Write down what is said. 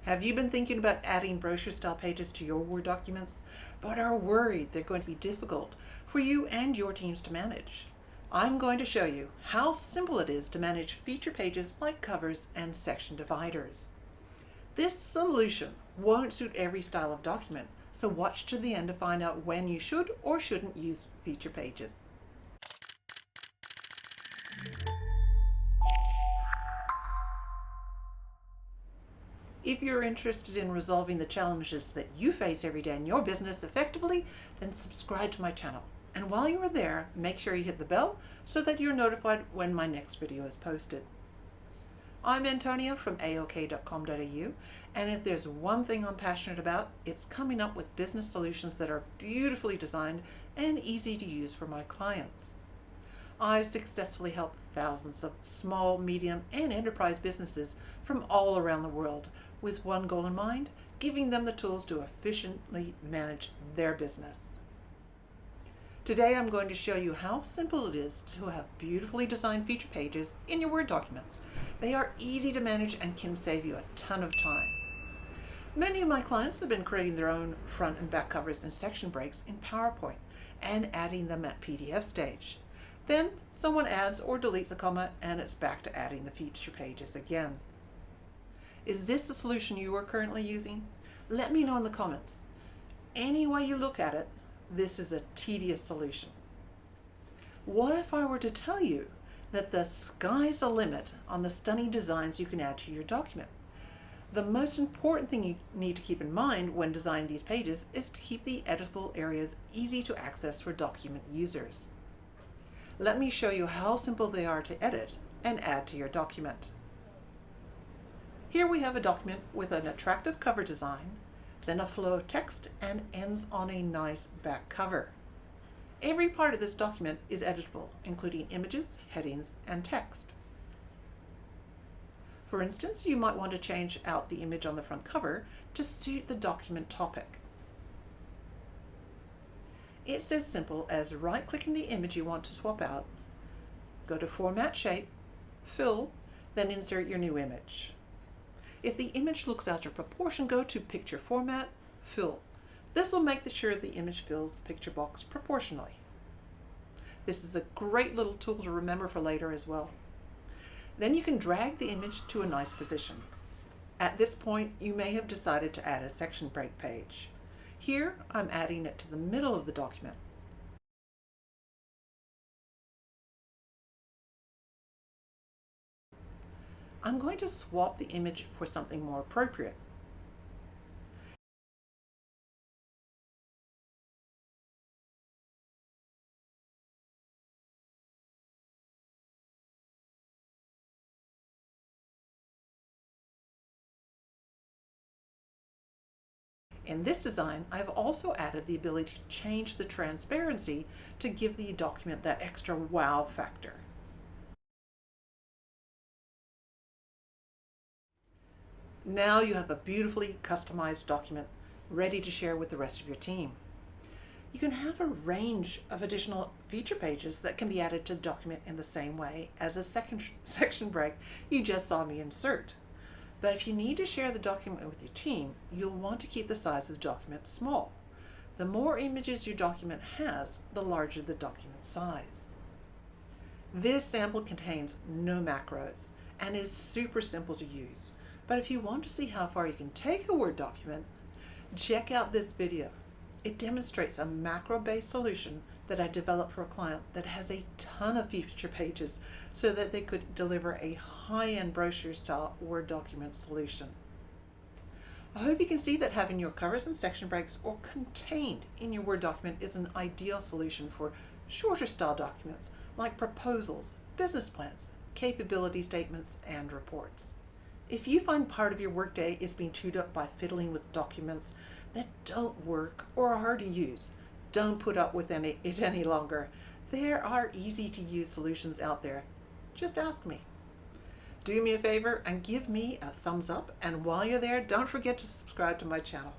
Have you been thinking about adding brochure-style pages to your Word documents, but are worried they're going to be difficult for you and your teams to manage? I'm going to show you how simple it is to manage feature pages like covers and section dividers. This solution won't suit every style of document, so watch to the end to find out when you should or shouldn't use feature pages. If you're interested in resolving the challenges that you face every day in your business effectively, then subscribe to my channel. And while you are there, make sure you hit the bell so that you're notified when my next video is posted. I'm Antonia from aok.com.au, and if there's one thing I'm passionate about, it's coming up with business solutions that are beautifully designed and easy to use for my clients. I've successfully helped thousands of small, medium, and enterprise businesses from all around the world with one goal in mind: giving them the tools to efficiently manage their business. Today I'm going to show you how simple it is to have beautifully designed feature pages in your Word documents. They are easy to manage and can save you a ton of time. Many of my clients have been creating their own front and back covers and section breaks in PowerPoint and adding them at PDF stage. Then someone adds or deletes a comma and it's back to adding the feature pages again. Is this the solution you are currently using? Let me know in the comments. Any way you look at it, this is a tedious solution. What if I were to tell you that the sky's the limit on the stunning designs you can add to your document? The most important thing you need to keep in mind when designing these pages is to keep the editable areas easy to access for document users. Let me show you how simple they are to edit and add to your document. Here we have a document with an attractive cover design, then a flow of text, and ends on a nice back cover. Every part of this document is editable, including images, headings, and text. For instance, you might want to change out the image on the front cover to suit the document topic. It's as simple as right-clicking the image you want to swap out, go to Format Shape, Fill, then insert your new image. If the image looks out of proportion, go to Picture Format, Fill. This will make sure the image fills the picture box proportionally. This is a great little tool to remember for later as well. Then you can drag the image to a nice position. At this point, you may have decided to add a section break page. Here, I'm adding it to the middle of the document. I'm going to swap the image for something more appropriate. In this design, I've also added the ability to change the transparency to give the document that extra wow factor. Now you have a beautifully customized document ready to share with the rest of your team. You can have a range of additional feature pages that can be added to the document in the same way as a section break you just saw me insert. But if you need to share the document with your team, you'll want to keep the size of the document small. The more images your document has, the larger the document size. This sample contains no macros and is super simple to use. But if you want to see how far you can take a Word document, check out this video. It demonstrates a macro-based solution that I developed for a client that has a ton of feature pages so that they could deliver a high-end brochure-style Word document solution. I hope you can see that having your covers and section breaks or contained in your Word document is an ideal solution for shorter style documents like proposals, business plans, capability statements, and reports. If you find part of your workday is being chewed up by fiddling with documents that don't work or are hard to use, don't put up with it any longer. There are easy to use solutions out there. Just ask me. Do me a favor and give me a thumbs up, and while you're there, don't forget to subscribe to my channel.